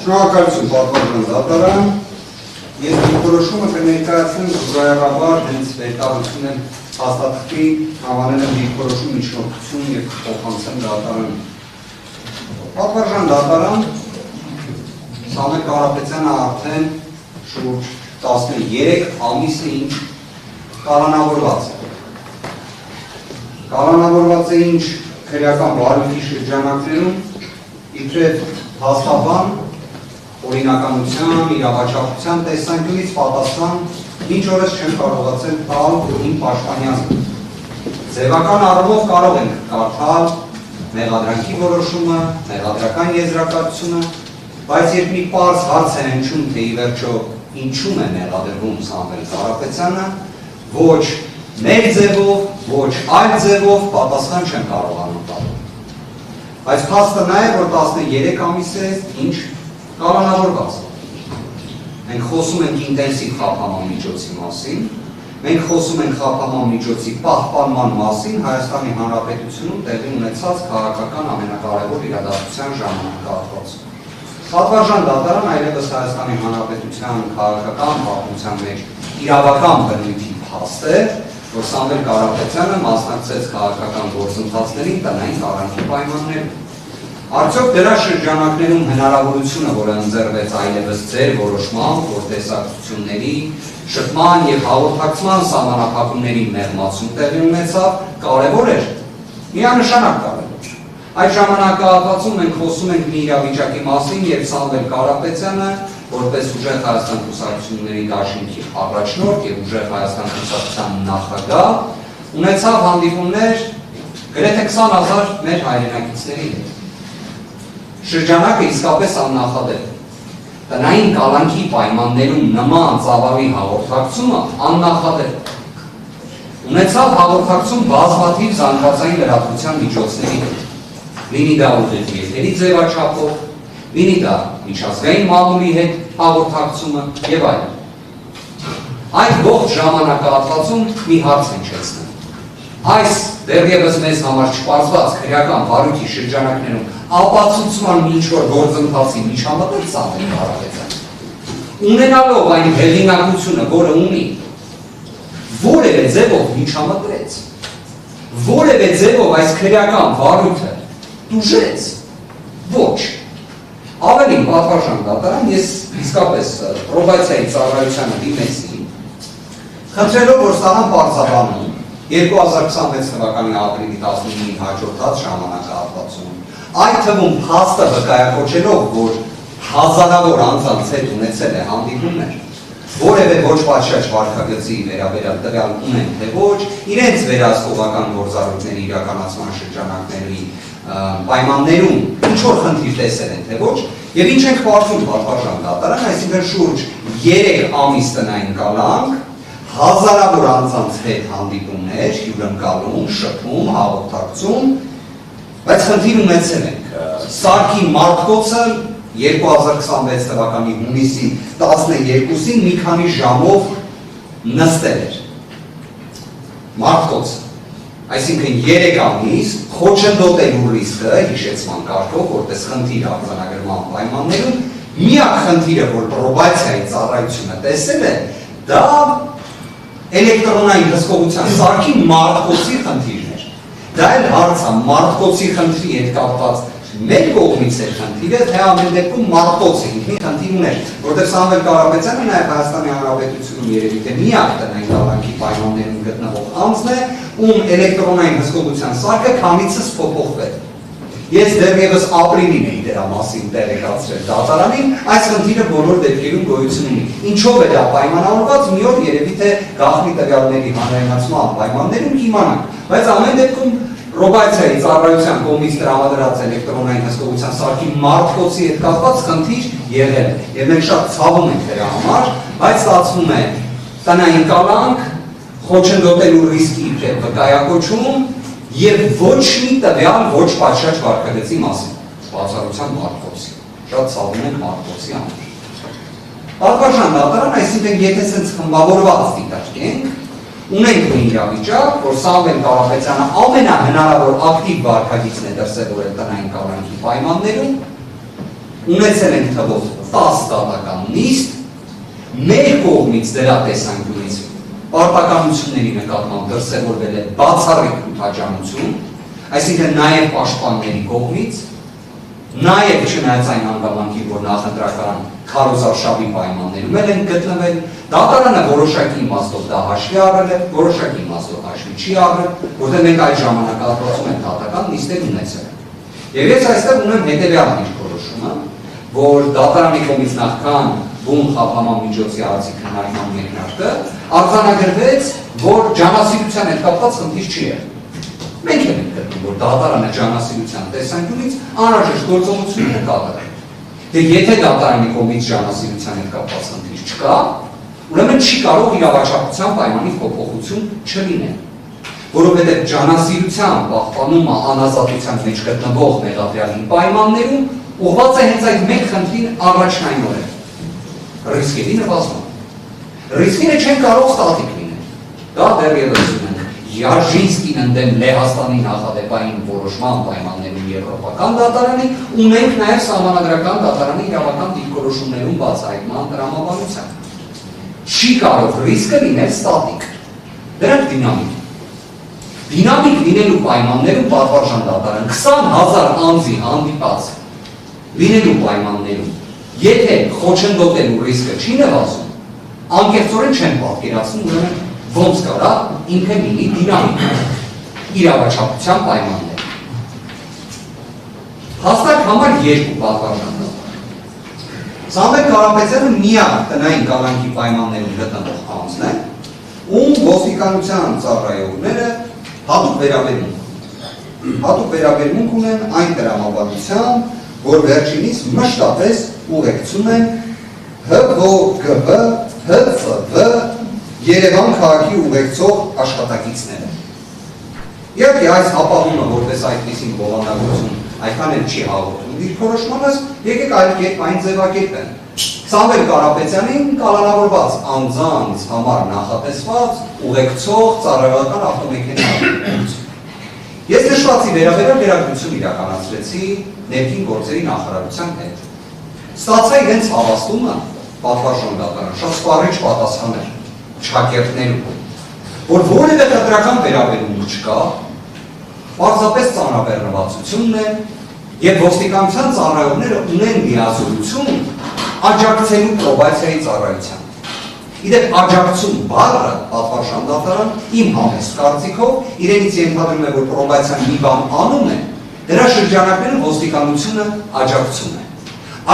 Շնորհակալություն պատվական դատարան, ես դիրքորոշումը կներկայացնեմ զորայրաբար հենց վերտարություն եմ հաստատքի հավանել եմ դիրքորոշում միջնորդություն և փոխանցեմ դատարան։ Պատվական դատարան Սամվել Կարապետյանը արդեն շուրջ 13 ամիսն ինչ կալանավորված է։ Կալանավորված է ինչ քրեական բարույթի շրջանակներում իբրև հաստաբան օրինականության, իրավաչափության տեսանկյունից պատասխան ինչ օրս չեմ կարողացել տալ իմ պաշտպանյանը։ Ձևական առումով կարող ենք կարդալ մեղադրանքի որոշումը, մեղադրական եզրակացությունը, բայց երբ մի պարզ հարց է հնչում, թե ի վերջո ինչու՞մ է մեղադրվում Սամվել Կարապետյանը, ոչ մեր ձևով, ոչ այլ ձևով պատասխան չեմ կարողանում տալ։ Բայց փաստը նա է, որ 13 ամիս է ինչ կալանավորված։ Մենք խոսում ենք ինտենսիվ խափանման միջոցի մասին, մենք խոսում ենք խափանման միջոցի պահպանման մասին Հայաստանի Հանրապետությունում տեղի ունեցած քաղաքական ամենակարևոր իրադարձության ժամանակահատվածում։ Պատվարժան դատարան այլևս Հայաստանի Հանրապետության քաղաքական պատմության մեջ իրավական բնույթի փաստ է, որ Սամվել Կարապետյանը մասնակցեց քաղաքական գործընթացներին տնային կառավարքի պայմաններում։ Արդյոք դրա շրջանակներում հնարավորությունը, որը ընձեռվեց այլևս ձեր որոշմամբ, որ տեսակցությունների, շփման և հաղորդակցման սահմանափակումների մեղմացում տեղի ունեցավ, կարևոր էր, միանշանակ կարևոր։ Այդ ժամանակահատվածում մենք խոսում ենք մի իրավիճակի մասին, երբ Սամվել Կարապետյանը, որպես ուժեղ Հայաստան կուսակցությունների դաշինքի առաջնորդ և ուժեղ Հայաստան կուսակցության նախագահ, ունեցավ հանդիպումներ գրեթե 20,000 մեր հայրենակիցների հետ։ Շրջանակը իսկապես աննախադեպ է։ Տնային կալանքի պայմաններում նման ծավալի հաղորդակցումը աննախադեպ է։ Ունեցավ հաղորդակցում բազմաթիվ զանգվածային լրատվության միջոցների հետ։ Լինի դա ուղիղ եթերի ձևաչափով, լինի դա միջազգային մամուլի հետ հաղորդակցումը և այլն։ Այդ ողջ ժամանակահատվածում մի հարց հնչեցնեմ։ Այս դեռևս մեզ համար չպարզված քրեական բարույթի շրջանակներում ապացուցման ինչ-որ գործընթացի միջամտել Սամվել Կարապետյանը։ Ունենալով այն հեղինակությունը, որը ունի, որևէ ձևով միջամտեց, որևէ ձևով այս քրեական բարույթը տուժեց, ոչ։ Ավելին պատվարժան դատարան, ես իսկապես պրոբացիայի ծառայությանը դիմեցի, խնդրելով, որ սահան պարզաբանում 2026 թվականի ապրիլի 19-ին հաջորդած ժամանակահատվածում, այդ թվում փաստը վկայակոչելով, որ հազարավոր անձանց հետ ունեցել է հանդիպումներ, որևէ ոչ պատշաճ վարքագծի վերաբերյալ տվյալ ունեն, թե ոչ, իրենց վերահսկողական գործառույթների իրականացման շրջանակների պայմաններում ինչ-որ խնդիր տեսել են, թե ոչ, և ինչ ենք պարզում պատվարժան դատարան, այսինքն շուրջ 3 ամիս տնային կալանք, հազարավոր անձանց հետ հանդիպումներ, հյուրընկալում, շփում, հաղորդակցում, բայց խնդիր ունեցել ենք։ Սարգի մարտկոցը 2026 թվականի հունիսի 12-ին մի քանի ժամով նստել էր։ Մարտկոցը։ Այսինքն 3 ամիս խոչընդոտելու ռիսկը հիշեցման կարգով, որպես խնդիր արձանագրման պայմաններում, միակ խնդիրը, որ պրոբացիայի ծառայությունը տեսել է, դա էլեկտրոնային հսկողության սարքի մարտկոցի խնդիրն էր։ Դա էլ հարցա մարտկոցի խնդրի հետ կապված մեր կողմից էր խնդիրը, թե ամեն դեպքում մարտկոցը ինքնին խնդիր ուներ, որտեղ Սամվել Կարապետյանը նաև Հայաստանի Հանրապետությունում երևի թե միակ տնային կալանքի պայմաններում գտնվող անձն է, ում էլեկտրոնային հսկողության սարքը քանիցս փոփոխվել։ Ես դեռևս ապրիլին էի դրա մասին տեղեկացրել դատարանին, այս խնդիրը բոլոր դեպքերում գոյություն ունի։ Ինչով է դա պայմանավորված, մի օր երևի թե գաղտնի տվյալների հանրայնացման պայմաններում կիմանանք, բայց ամեն դեպքում պրոբացիայի ծառայության կողմից տրամադրած էլեկտրոնային հսկողության սարքի մարտկոցի հետ կապված խնդիր եղել է, և մենք շատ ցավում ենք դրա համար, բայց ստացվում է տնային կալանք, խոչընդոտելու ռիսկի իբրև վկայակոչում և ոչ մի տվյալ ոչ պատշաճ վարքագծի մասին, բացառության մարտկոցի, շատ ցավում ենք մարտկոցի համար։ Պատվարժան դատարան, այսինքն եթե սենց խմբավորված դիտարկենք, ունենք մի իրավիճակ, որ Սամվել ունեցել են թվով 10 դատական նիստ, մեր կողմից դրա տեսանկյունից պարտականությունների նկատմամբ դրսևորվել է բացառիկ քութաջանություն, այսինքն նաև պաշտպանների կողմից, նաև չնայած այն հանգամանքին, որ նախընտրական քարոզարշավի պայմաններում են գտնվել, դատարանը որոշակի իմաստով դա հաշվի առել է, որոշակի իմաստով հաշվի չի առել, որտեղ մենք այդ ժամանակահատվածում ենք դատական նիստեր ունեցել։ Եվ ես այստեղ ունեմ հետևյալ դիրքորոշումը, որ դատարանի կողմից նախքան բուն խափանման միջոցի արարածի քննարկման մեկնարկը արձանագրվեց, որ ջանասիրության հետ կապված խնդիր չի եղել։ Մենք ենք գտնում, որ դատարանը ջանասիրության տեսանկյունից անհրաժեշտ գործողություններ կատարել։ Դե եթե դատարանի կողմից ջանասիրության հետ կապված խնդիր չկա, ուրեմն չի կարող իրավաչափության պայմանի փոփոխություն չլինել, որովհետև ջանասիրության պահպանումը անազատության մեջ գտնվող մեղադրյալի պայմաններում ուղղված է հենց այդ մեկ խնդրին առաջնայինորեն ռիսկերի նվազման։ Ռիսկերը չեն կարող ստատիկ լինել։ Դա դեռևս ունենք Յարժինսկին ընդդեմ Լեհաստանի նախադեպային որոշման պայմաններում Եվրոպական դատարանի, ունենք նաև սահմանադրական դատարանի իրավական դիրքորոշումներում բացահայտման տրամաբանությամբ։ Չի կարող ռիսկը լինել ստատիկ։ Դրանք դինամիկ։ Դինամիկ լինելու պայմաններում պատվարժան դատարան 20,000 անձի հանդիպած լինելու պայմաններում, եթե խոչընդոտելու ռիսկը չի նվազում, անկեղծորեն չեն պատկերացնում, ուրեմն ոնց կարա ինքը լինի դինամիկ իրավաչափության պայմաններ։ Հաստատ համար 2 պատվարժան դատարան։ Սամվել Կարապետյանը միակ տնային կալանքի պայմաններում գտնվող անձն է, ում ոստիկանության ծառայողները հատուկ վերաբերմունք ունեն այն տրամաբանությամբ, որ վերջինիս մշտապես ուղեկցում են ՀՈԳՎ, ՀՑՎ, Երևան քաղաքի ուղեկցող աշխատակիցները։ Իհարկե այս հապաղումը որպես այդպիսին բովանդակություն այդքան էլ չի հաղորդում դիրքորոշմանս, եկեք այլ կերպային ձևակերպեն։ Սամվել Կարապետյանին կալանավորված անձանց համար նախատեսված ուղեկցող ծառայողական ավտոմեքենա։ Ես նշվածի վերաբերյալ վերագրություն իրականացրեցի ներքին գործերի նախարարության հետ։ Ստացա իրենց հավաստումը պատվարժան դատարան շատ սպառիչ պատասխաներ շքերտներում, որ որևէ կտրական վերաբերում չկա, պարզապես ծանրաբեռնվածությունն է եւ ոստիկանության ծառայողները ունեն լիազորություն աջակցելու պրոբացիայի ծառայության։ Իդեպ աջակցում բառը պատվարժան դատարան իմ համեստ կարծիքով իրենից ենթադրում է, որ պրոբացիան մի բան անում է, դրա շրջանակներում ոստիկանությունը աջակցում է։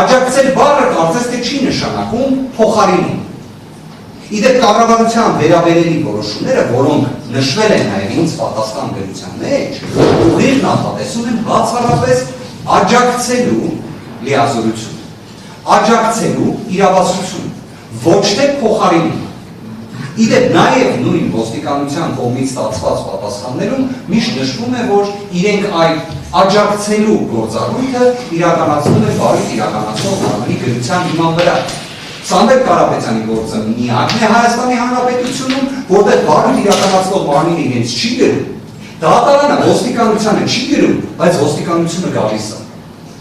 Աջակցել բառը կարծես թե չի նշանակում փոխարինում։ Իդեպ կառավարության վերաբերելի որոշումները, որոնք նշվել են նաև ինձ պատասխան գրության մեջ, ուղիղ նախատեսում են բացառապես աջակցելու լիազորություն, աջակցելու իրավասություն, ոչ թե փոխարինում։ Իդեպ նաև նույն ոստիկանության կողմից ստացված պատասխաններում միշտ նշվում է, որ իրենք այդ աջակցելու գործառույթը իրականացնում է բարի իրականացնող մարմնի գրության հիման վրա։ Սամվել Կարապետյանի գործը միակն է Հայաստանի Հանրապետությունում, որտեղ բարի իրականացնող մարմինը իրենց չի գրում։ Դատարանը ոստիկանությանը չի գրում, բայց ոստիկանությունը գալիս է։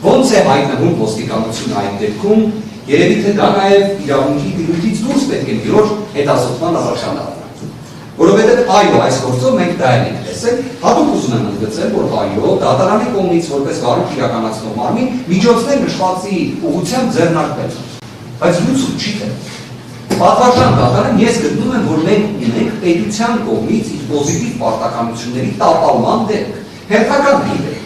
Ոնց է հայտնվում ոստիկանությունը այդ դեպքում, երևի թե դա նաև իրավունքի դիրույթից դուրս պետք է լիոր հետազոտման առաջանալ։ Որովհետև այո, այս գործով մենք դա ենք տեսել, հատուկ ուզում եմ ընդգծել, որ այո, դատարանի կողմից որպես բարի իրականացնող մարմին միջոցներ նշվածի ուղղությամբ ձեռնարկվել, բայց լուծում չի դեռ։ Պատվարժան դատարան ես գտնում եմ, որ մենք ունենք պետության կողմից իր պոզիտիվ պարտականությունների տապալման դեպք, հերթական դեպք։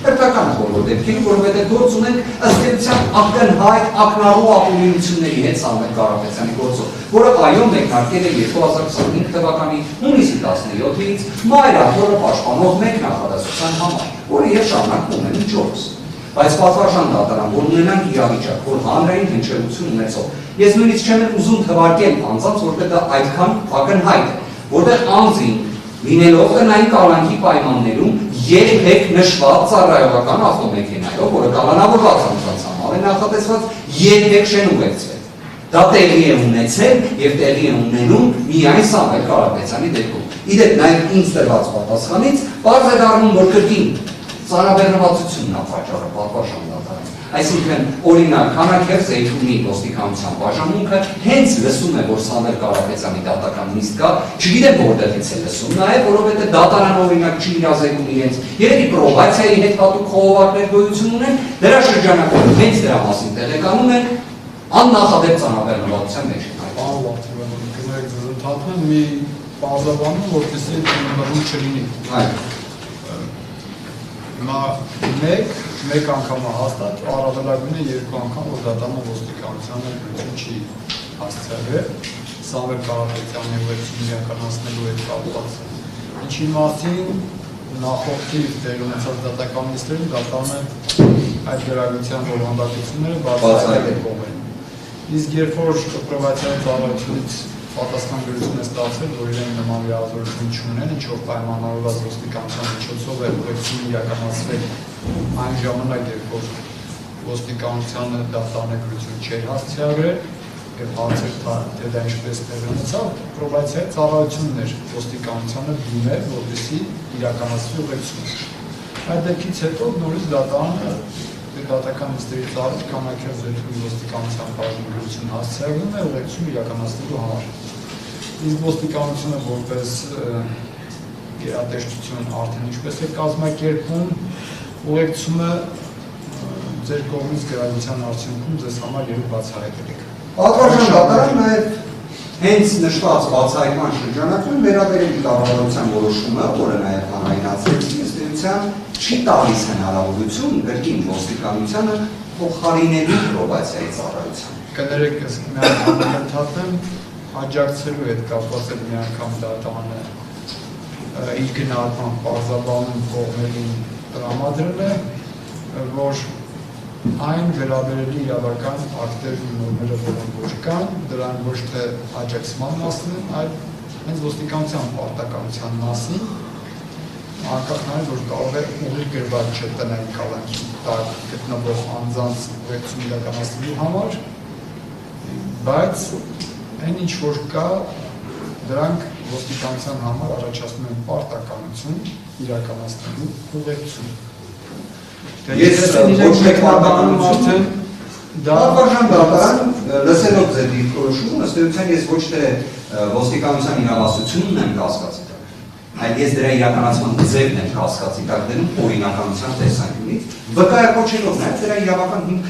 Հերթական բոլոր դեպքերում, որովհետև գործ ունենք ըստ էության ակնհայտ ակնառու ապօրինությունների հետ Սամվել Կարապետյանի գործով, որը այո մեկնարկել է 2025 թվականի հունիսի 17-ից մայրաթորը պաշտպանող մեկ նախադասության համար, որը եւ շարունակվում է մինչ օրս։ Բայց պատվարժան դատարան, որ ունենանք իրավիճակ, որ հանրային հնչեղություն ունեցող, ես նույնիսկ չեմ ուզում թվարկել անձանց, որտեղ դա այդքան ակնհայտ է, որտեղ անձին լինելով տնային կալանքի պայմաններում երբեք նշված ծառայողական ավտոմեքենայով, որը կալանավորված անձանց համար է նախատեսված, երբեք չեն ուղեկցվել։ Դա տեղի է ունեցել եւ տեղի է ունենում միայն Սամվել Կարապետյանի դեպքում։ Իդեպ նաեւ ինձ տրված պատասխանից պարզ է դառնում, որ կրկին ծանրաբեռնվածությունն է պատճառը պատվարժան դատարան։ Այսինքն, օրինակ, Քանաքերձ Էյթունի ոստիկանության բաժանմունքը հենց լսում է, որ Սամվել Կարապետյանի դատական նիստ կա, չգիտեմ որտեղից է լսում, նաև որովհետև դատարանը օրինակ չի իրազեկում իրենց, երևի պրոբացիայի հետ հատուկ խողովակներ գոյություն ունեն, դրա շրջանակում հենց դրա մասին տեղեկանում են, աննախադեպ ծանրաբեռնվածության մեջ են այդ։ Գնայք ընդհատում մի բազաբանում, որպեսզի բռնում չլինի։ Հիմա մեկ անգամ հաստատ առավելագույնը երկու անգամ որ դատանը ոստիկանությանը գրություն չի հասցրել Սամվել Կարապետյանի ուղեկցությունը իրականացնելու հետ կապված ինչի մասին նախորդի տեղի ունեցած դատական նիստերում դատանը այդ գրագության բովանդակությունները բացահայտել են իսկ երբ որ պրոբացիայի ծառայությունից պատասխան գրություն է ստացել, որ իրեն նման լիազորություն չունեն, ինչ որ պայմանավորված ոստիկանության միջոցով է ուղեկցությունը իրականացվել այն ժամանակ, երբ որ ոստիկանությանը դատարանը գրություն չէր հասցրել եւ հարցեր թե դա ինչպես տեղի ունեցավ, պրոբացիայի ծառայությունն էր ոստիկանությանը դիմել, որպեսզի իրականացվի ուղեկցությունը։ Այդ դեպքից հետո նորից դատարանը դատական նիստերից առաջ Քանաքերձ Էյթունի ոստիկանության բաժնում գրություն հասցրելն է ուղեկցություն իրականացնելու համար։ Իսկ ոստիկանությունը որպես գերատեսչություն արդեն ինչպես է կազմակերպում ուղեկցումը ձեր կողմից գրագության արդյունքում ձեզ համար երբ բացահայտել եք։ Պատվարժան դատարանը նաև հենց նշված բացահայտման շրջանակում վերաբերել կառավարության որոշումը, որը նաև հանրայնացրեցի ըստ էության չի տալիս հնարավորություն գրքին ոստիկանությանը փոխարինելու պրոբացիայի ծառայության։ Կներեք, մի անգամ ընդհատեմ, աջակցելու հետ կապված է մի անգամ դատարանը իր գնահատման պարզաբանում կողմերին տրամադրել է, որ այն վերաբերելի իրավական ակտերն ու նորմերը, որոնք ոչ կան, դրան ոչ թե աջակցման մասին, այլ հենց ոստիկանության պարտականության մասին, անկախ նաև որ կարող է ուղիղ գրված չէ տնային կալանքի տակ գտնվող անձանց ուղեկցություն իրականացնելու համար, բայց այն ինչ որ կա, դրանք ոստիկանության համար առաջացնում են պարտականություն իրականացնելու ուղեկցություն։ Ես ոչ մեկնաբանում արդեն Պատվարժան դատարան լսելով ձեր դիրքորոշումը, ըստ էության ես ոչ թե ոստիկանության իրավասությունն եմ կասկածի տակ, այլ ես դրա իրականացման ձևն եմ կասկածի տակ դնում օրինականության տեսանկյունից, վկայակոչելով նաև դրա իրավական հիմք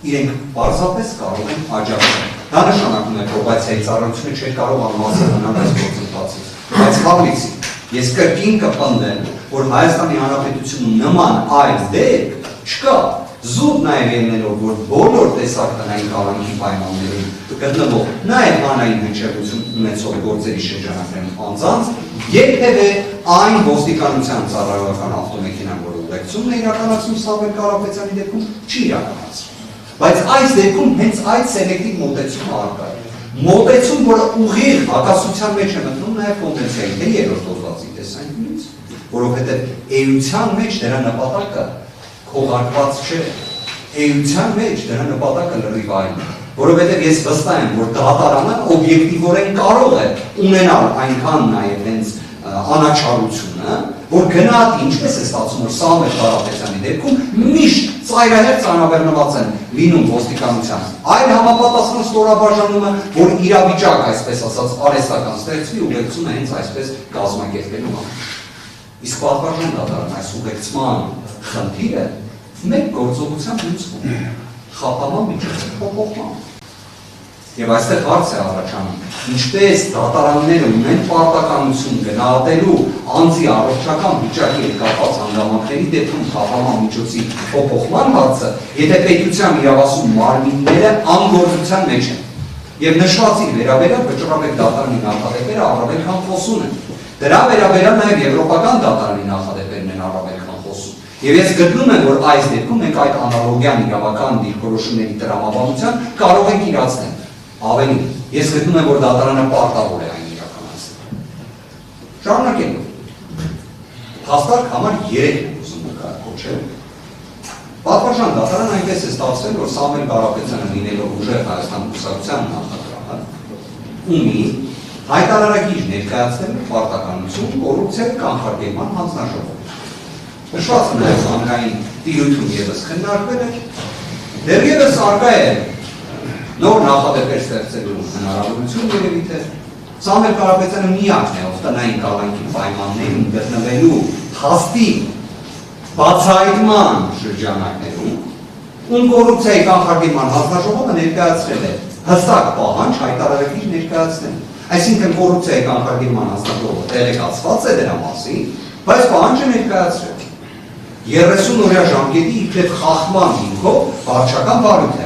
իրենք պարզապես կարող են աջակցել։ Դա նշանակում է պրոբացիայի ծառայությունը չէր կարող անմասը մնալ այս գործընթացից, բայց հավլիցի ես կրկին կպնդեմ, որ Հայաստանի Հանրապետությունում նման այլ դեպք չկա, զուտ նաև ելնելով, որ բոլոր տեսակ տնային կալանքի պայմաններում գտնվող նաև հանրային հնչեղություն ունեցող գործերի շրջանակներում անձանց երբևէ այն ոստիկանության ծառայողական ավտոմեքենան, որը ուղեկցումն է իրականացնում Սամվել Կարապետյանի դեպքում, չի իրականացվում։ Բայց այս դեպքում հենց այդ սելեկտիվ մոտեցումը առկա է։ Մոտեցում, որը ուղիղ հակասության մեջ է մտնում նաև կոնվենցիայի թե երրորդ հոդվածի տեսանկյունից, որովհետև էության մեջ դրա նպատակը քողարկված չէ, էության մեջ դրա նպատակը լրիվ այն է, որովհետև ես վստահ եմ, որ դատարանը օբյեկտիվորեն կարող է ունենալ այնքան նաև հենց անաչառությունը, որ գնահատի ինչպես է ստացվում, որ Սամվել Կարապետյանի դեպքում միշտ ծայրահեղ ծանրաբեռնված են լինում ոստիկանության, այլ համապատասխան ստորաբաժանումը, որ իրավիճակ, այսպես ասած, արհեստական ստեղծվի ուղեկցումը հենց այսպես կազմակերպելու համար։ Իսկ պատվարժան դատարան այս ուղեկցման խնդիրը մեկ գործողությամբ լուծվում է, խափանման միջոցով փոփոխման։ Եվ այստեղ հարց է առաջանում, ինչպես դատարանները ունեն պարտականություն գնահատելու անձի առողջական վիճակի հետ կապված հանգամանքների դեպքում խափանման միջոցի փոփոխման հարցը, եթե պետության իրավասու մարմինները անգործության մեջ են։ Եվ նշվածի վերաբերյալ վճռաբեկ դատարանի նախադեպերը առավել քան խոսուն են։ Դրա վերաբերյալ նաև եվրոպական դատարանի նախադեպերն են առավել քան խոսուն։ Եվ ես գտնում եմ, որ այս դեպքում մենք այդ անալոգիան իրավական դիրքորոշումների տրամաբանության կարող ենք իրացնել։ Ավելին, ես գտնում եմ, որ դատարանը պարտավոր է այն իրականացնել։ Շարունակենք։ Հաստատ համար 3 եմ ուզում կոչել։ Պատվարժան դատարանը այնպես է ստացվել, որ Սամվել Կարապետյանը լինելով ուժեղ Հայաստան կուսակցության նախագահ, ունի հայտարարագիր ներկայացնել պարտականություն կոռուպցիայի կանխարգելման հանձնաժողովին։ Նշվածը նաև հանրային տիրույթում ևս քննարկվել է, Դեռևս արկա է նոր նախադեպեր ստեղծելու հնարավորություն երևի թե Սամվել Կարապետյանը միակն է, ով տնային կալանքի պայմաններում գտնվելու հաստի բացահայտման շրջանակներում, ում կոռուպցիայի կանխարգելման հանձնաժողովը ներկայացրել է հստակ պահանջ հայտարարակիր ներկայացնել։ Այսինքն կոռուպցիայի կանխարգելման հանձնաժողովը տեղեկացված է դրա մասին, բայց պահանջը ներկայացրել։ 30 օրյա ժամկետի իբրև խախտման հիմքով վարչական բարույթ